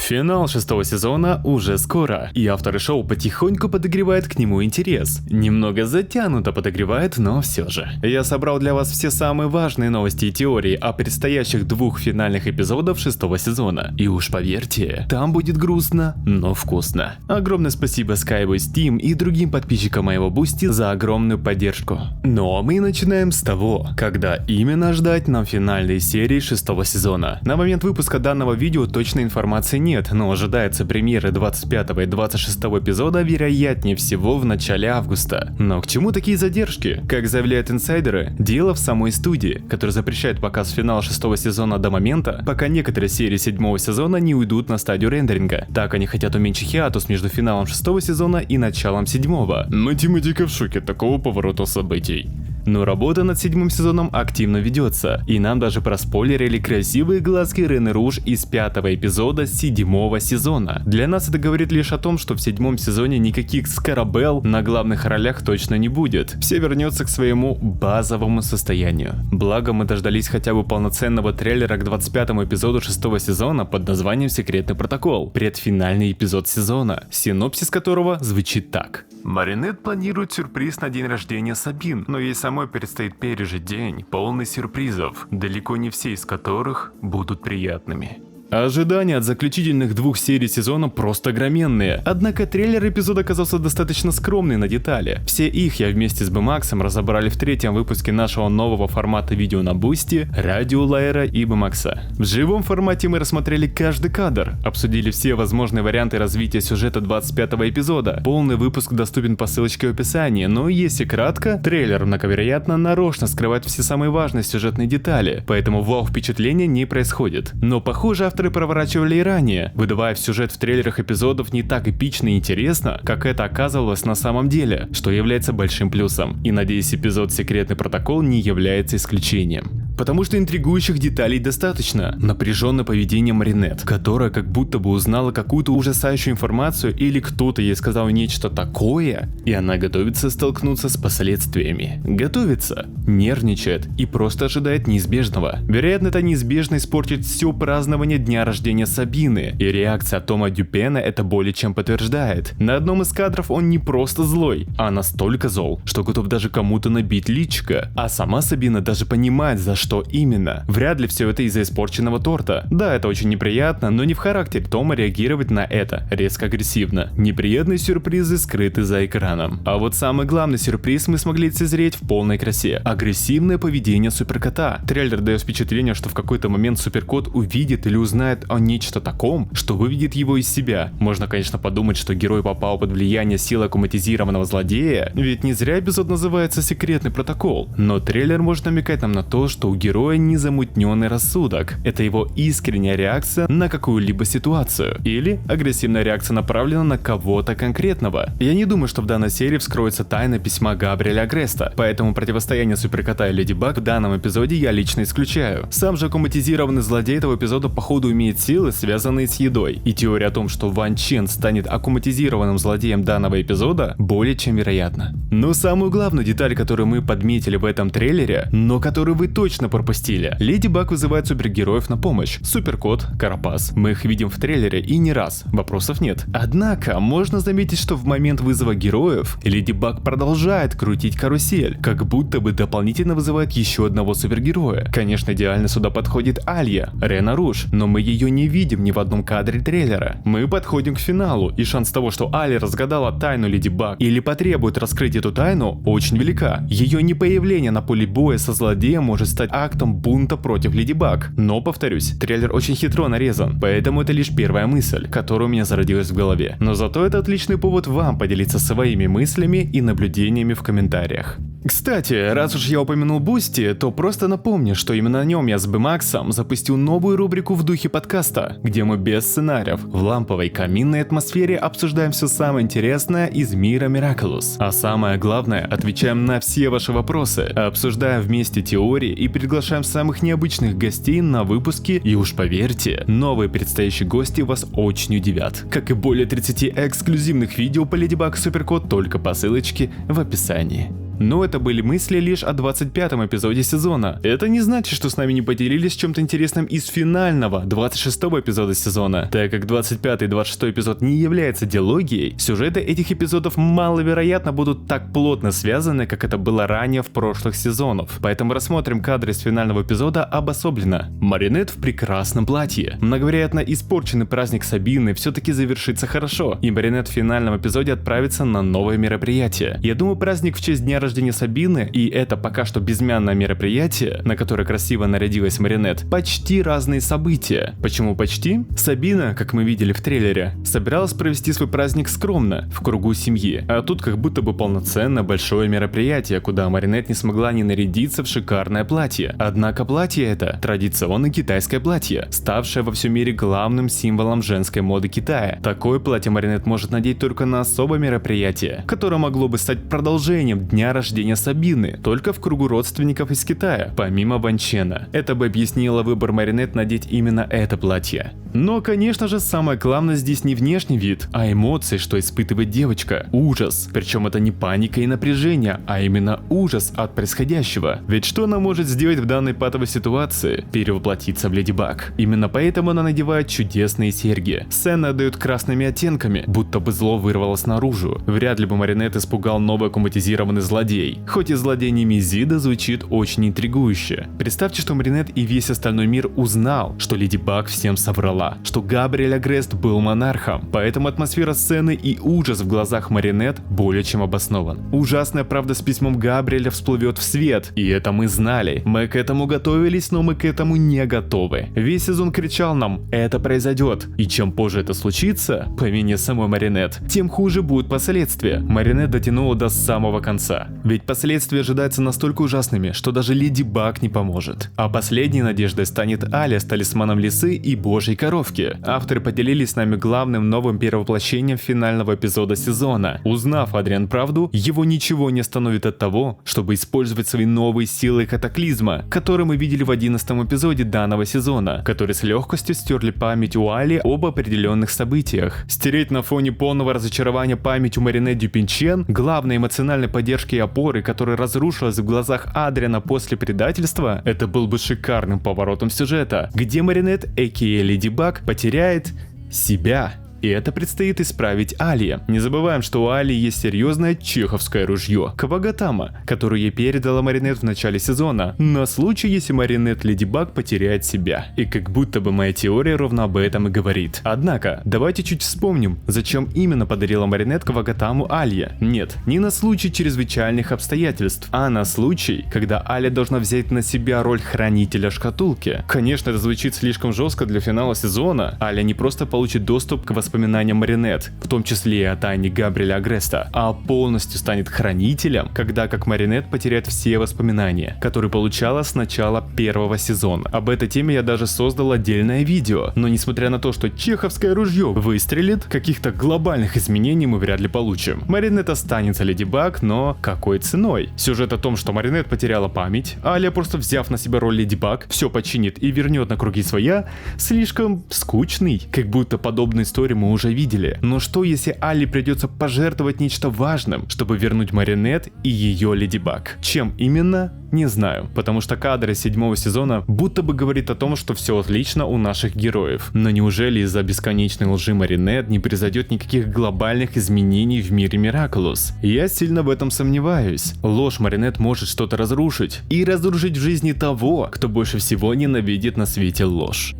Финал 6-го сезона уже скоро, и авторы шоу потихоньку подогревают к нему интерес. Немного затянуто подогревает, но все же. Я собрал для вас все самые важные новости и теории о предстоящих двух финальных эпизодах 6-го сезона. И уж поверьте, там будет грустно, но вкусно. Огромное спасибо Skyway Steam и другим подписчикам моего Бусти за огромную поддержку. Но мы начинаем с того, когда именно ждать нам финальной серии 6-го сезона. На момент выпуска данного видео точной информации нет, но ожидается премьеры 25 и 26 эпизода вероятнее всего в начале августа. Но к чему такие задержки? Как заявляют инсайдеры, дело в самой студии, которая запрещает показ финала 6-го сезона до момента, пока некоторые серии 7-го сезона не уйдут на стадию рендеринга. Так они хотят уменьшить хиатус между финалом 6-го сезона и началом 7-го. Математика в шоке от такого поворота событий. Но работа над 7-м сезоном активно ведется, и нам даже проспойлерили красивые глазки Рене Руж из 5-го эпизода 7-го сезона. Для нас это говорит лишь о том, что в 7-м сезоне никаких Скарабелл на главных ролях точно не будет. Все вернется к своему базовому состоянию. Благо мы дождались хотя бы полноценного трейлера к 25-му эпизоду 6-го сезона под названием «Секретный протокол», предфинальный эпизод сезона, синопсис которого звучит так. Маринет планирует сюрприз на день рождения Сабин, но ей самой предстоит пережить день, полный сюрпризов, далеко не все из которых будут приятными. Ожидания от заключительных двух серий сезона просто огроменные, однако трейлер эпизода оказался достаточно скромный на детали. Все их я вместе с Бмаксом разобрали в 3-м выпуске нашего нового формата видео на Бусти, Радио Лайера и Бмакса. В живом формате мы рассмотрели каждый кадр, обсудили все возможные варианты развития сюжета 25-го эпизода. Полный выпуск доступен по ссылочке в описании, но если кратко, трейлер многовероятно нарочно скрывает все самые важные сюжетные детали, поэтому вау впечатления не происходит. Но похоже, авторы проворачивали и ранее, выдавая в сюжет в трейлерах эпизодов не так эпично и интересно, как это оказывалось на самом деле, что является большим плюсом. И надеюсь, эпизод «Секретный протокол» не является исключением. Потому что интригующих деталей достаточно. Напряженное поведение Маринет, которая как будто бы узнала какую-то ужасающую информацию или кто-то ей сказал нечто такое, и она готовится столкнуться с последствиями. Готовится, нервничает и просто ожидает неизбежного. Вероятно, это неизбежно испортит все празднование дня рождения Сабины, и реакция Тома Дюпена это более чем подтверждает. На одном из кадров он не просто злой, а настолько зол, что готов даже кому-то набить личико, а сама Сабина даже понимает, за что именно. Вряд ли все это из-за испорченного торта. Да, это очень неприятно, но не в характере Тома реагировать на это резко агрессивно. Неприятные сюрпризы скрыты за экраном. А вот самый главный сюрприз мы смогли лицезреть в полной красе. Агрессивное поведение Суперкота. Трейлер дает впечатление, что в какой-то момент Суперкот увидит или узнает о нечто таком, что выведет его из себя. Можно, конечно, подумать, что герой попал под влияние силы аккуматизированного злодея, ведь не зря эпизод называется «Секретный протокол». Но трейлер может намекать нам на то, что у героя незамутненный рассудок. Это его искренняя реакция на какую-либо ситуацию. Или агрессивная реакция направлена на кого-то конкретного. Я не думаю, что в данной серии вскроется тайна письма Габриэля Агреста, поэтому противостояние Суперкота и Леди Баг в данном эпизоде я лично исключаю. Сам же аккуматизированный злодей этого эпизода походу имеет силы, связанные с едой. И теория о том, что Ван Чен станет аккуматизированным злодеем данного эпизода, более чем вероятна. Но самую главную деталь, которую мы подметили в этом трейлере, но которую вы точно пропустили. Леди Баг вызывает супергероев на помощь. Суперкот, Карапас. Мы их видим в трейлере и не раз, вопросов нет. Однако, можно заметить, что в момент вызова героев, Леди Баг продолжает крутить карусель, как будто бы дополнительно вызывает еще одного супергероя. Конечно, идеально сюда подходит Алья, Рена Руж, но мы ее не видим ни в одном кадре трейлера. Мы подходим к финалу, и шанс того, что Алья разгадала тайну Леди Баг или потребует раскрыть эту тайну, очень велика. Ее непоявление на поле боя со злодеем может стать актом бунта против Леди Баг. Но, повторюсь, трейлер очень хитро нарезан, поэтому это лишь первая мысль, которая у меня зародилась в голове. Но зато это отличный повод вам поделиться своими мыслями и наблюдениями в комментариях. Кстати, раз уж я упомянул Бусти, то просто напомню, что именно на нем я с Бмаксом запустил новую рубрику в духе подкаста, где мы без сценариев, в ламповой каминной атмосфере обсуждаем все самое интересное из мира Miraculous. А самое главное, отвечаем на все ваши вопросы, обсуждаем вместе теории и приглашаем самых необычных гостей на выпуски, и уж поверьте, новые предстоящие гости вас очень удивят. Как и более 30 эксклюзивных видео по Леди Баг и Суперкот только по ссылочке в описании. Но это были мысли лишь о 25-м эпизоде сезона. Это не значит, что с нами не поделились чем-то интересным из финального, 26-го эпизода сезона. Так как 25-й и 26-й эпизод не является диалогией, сюжеты этих эпизодов маловероятно будут так плотно связаны, как это было ранее в прошлых сезонах. Поэтому рассмотрим кадры из финального эпизода обособленно. Маринет в прекрасном платье. Многовероятно, испорченный праздник Сабины все-таки завершится хорошо, и Маринет в финальном эпизоде отправится на новое мероприятие. Я думаю, праздник в честь дня рождения Сабины, и это пока что безымянное мероприятие, на которое красиво нарядилась Маринет, почти разные события. Почему почти? Сабина, как мы видели в трейлере, собиралась провести свой праздник скромно, в кругу семьи, а тут как будто бы полноценно большое мероприятие, куда Маринет не смогла не нарядиться в шикарное платье. Однако платье это традиционное китайское платье, ставшее во всем мире главным символом женской моды Китая. Такое платье Маринет может надеть только на особое мероприятие, которое могло бы стать продолжением дня рождения Сабины, только в кругу родственников из Китая, помимо Ван Чена. Это бы объяснило выбор Маринет надеть именно это платье. Но, конечно же, самое главное здесь не внешний вид, а эмоции, что испытывает девочка. Ужас. Причем это не паника и напряжение, а именно ужас от происходящего. Ведь что она может сделать в данной патовой ситуации? Перевоплотиться в Леди Баг. Именно поэтому она надевает чудесные серьги. Сцена отдает красными оттенками, будто бы зло вырвалось наружу. Вряд ли бы Маринет испугал новый аккуматизированный злодей. Хоть и злодей Немезида звучит очень интригующе. Представьте, что Маринет и весь остальной мир узнал, что Леди Баг всем соврала, что Габриэль Агрест был монархом. Поэтому атмосфера сцены и ужас в глазах Маринет более чем обоснован. Ужасная правда с письмом Габриэля всплывет в свет, и это мы знали. Мы к этому готовились, но мы к этому не готовы. Весь сезон кричал нам: это произойдет. И чем позже это случится, по вине самой Маринет, тем хуже будут последствия. Маринет дотянула до самого конца. Ведь последствия ожидаются настолько ужасными, что даже Леди Баг не поможет. А последней надеждой станет Алия с талисманом лисы и божьей коровки. Авторы поделились с нами главным новым перевоплощением финального эпизода сезона. Узнав Адриан правду, его ничего не остановит от того, чтобы использовать свои новые силы катаклизма, которые мы видели в 11-м эпизоде данного сезона, которые с легкостью стерли память у Али об определенных событиях. Стереть на фоне полного разочарования память у Маринет Дюпинчен, главной эмоциональной поддержки и опоры, которая разрушилась в глазах Адриана после предательства, это был бы шикарным поворотом сюжета, где Маринет, а.к.а. Леди Баг, потеряет себя. И это предстоит исправить Алии. Не забываем, что у Алии есть серьезное чеховское ружье Кавагатама, которое ей передала Маринет в начале сезона, на случай, если Маринет Леди Баг потеряет себя. И как будто бы моя теория ровно об этом и говорит. Однако, давайте чуть вспомним, зачем именно подарила Маринет Кавагатаму Алия. Нет, не на случай чрезвычайных обстоятельств, а на случай, когда Алия должна взять на себя роль хранителя шкатулки. Конечно, это звучит слишком жестко для финала сезона. Алия не просто получит доступ к воспоминаниям Маринет, в том числе и о тайне Габриэля Агреста, а полностью станет хранителем, когда как Маринет потеряет все воспоминания, которые получала с начала первого сезона. Об этой теме я даже создал отдельное видео, но несмотря на то, что чеховское ружье выстрелит, каких-то глобальных изменений мы вряд ли получим. Маринет останется Леди Баг, но какой ценой? Сюжет о том, что Маринет потеряла память, а Алия, просто взяв на себя роль Леди Баг, все починит и вернет на круги своя, слишком скучный, как будто подобную историю мы уже видели. Но что если Али придется пожертвовать нечто важным, чтобы вернуть Маринет и ее Леди Баг? Чем именно? Не знаю, потому что кадры 7-го сезона будто бы говорит о том, что все отлично у наших героев. Но неужели из-за бесконечной лжи Маринет не произойдет никаких глобальных изменений в мире Мираculous? Я сильно в этом сомневаюсь. Ложь Маринет может что-то разрушить. И разрушить в жизни того, кто больше всего ненавидит на свете ложь.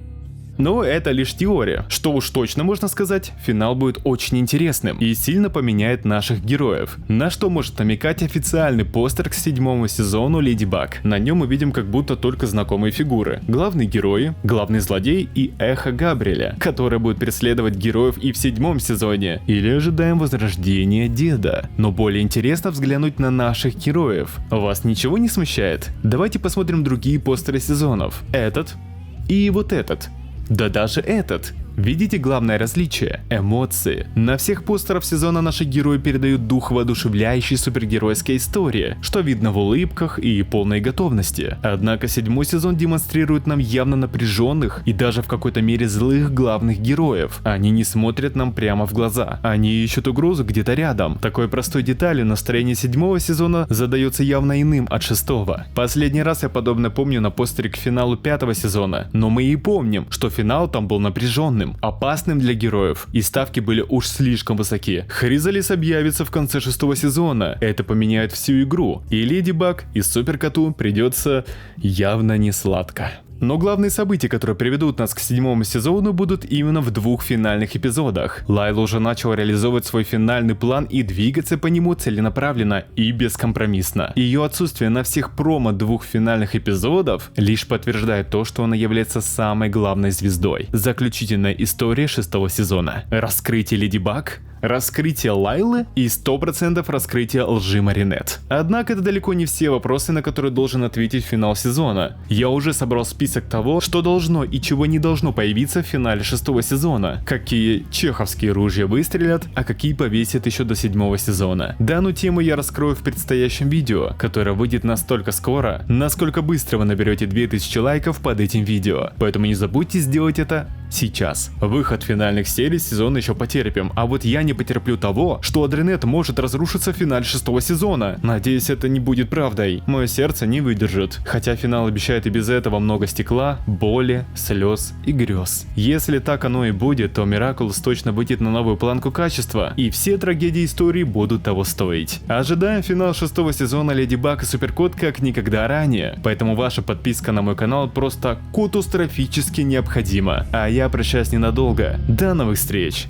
Но это лишь теория. Что уж точно можно сказать, финал будет очень интересным и сильно поменяет наших героев. На что может намекать официальный постер к 7-му сезону Леди Баг. На нем мы видим как будто только знакомые фигуры. Главные герои, главный злодей и эхо Габриэля, которое будет преследовать героев и в 7-м сезоне. Или ожидаем возрождения деда. Но более интересно взглянуть на наших героев. Вас ничего не смущает? Давайте посмотрим другие постеры сезонов. Этот и вот этот. Да даже этот. Видите главное различие? Эмоции. На всех постерах сезона наши герои передают дух воодушевляющей супергеройской истории, что видно в улыбках и полной готовности. Однако 7-й сезон демонстрирует нам явно напряженных и даже в какой-то мере злых главных героев. Они не смотрят нам прямо в глаза. Они ищут угрозу где-то рядом. Такой простой деталью настроение 7-го сезона задается явно иным от 6-го. Последний раз я подобное помню на постере к финалу 5-го сезона, но мы и помним, что финал там был напряженным, опасным для героев, и ставки были уж слишком высоки. Хризалис объявится в конце 6-го сезона, это поменяет всю игру, и Леди Баг, и Суперкоту придется явно не сладко. Но главные события, которые приведут нас к 7-му сезону, будут именно в 2 финальных эпизодах. Лайла уже начала реализовывать свой финальный план и двигаться по нему целенаправленно и бескомпромиссно. Ее отсутствие на всех промо 2 финальных эпизодов лишь подтверждает то, что она является самой главной звездой. Заключительная история 6-го сезона. Раскрытие Леди Баг, раскрытие Лайлы и 100% раскрытие лжи Маринет. Однако это далеко не все вопросы, на которые должен ответить финал сезона. Я уже собрал список того, что должно и чего не должно появиться в финале 6-го сезона. Какие чеховские ружья выстрелят, а какие повесят еще до 7-го сезона. Данную тему я раскрою в предстоящем видео, которое выйдет настолько скоро, насколько быстро вы наберете 2000 лайков под этим видео. Поэтому не забудьте сделать это сейчас. Выход финальных серий сезона еще потерпим, а вот я не потерплю того, что Адренет может разрушиться в финале 6-го сезона. Надеюсь, это не будет правдой. Мое сердце не выдержит. Хотя финал обещает и без этого много стекла, боли, слез и грез. Если так оно и будет, то Miraculous точно выйдет на новую планку качества, и все трагедии истории будут того стоить. Ожидаем финал 6-го сезона Леди Баг и Суперкот как никогда ранее, поэтому ваша подписка на мой канал просто катастрофически необходима. А я прощаюсь ненадолго. До новых встреч!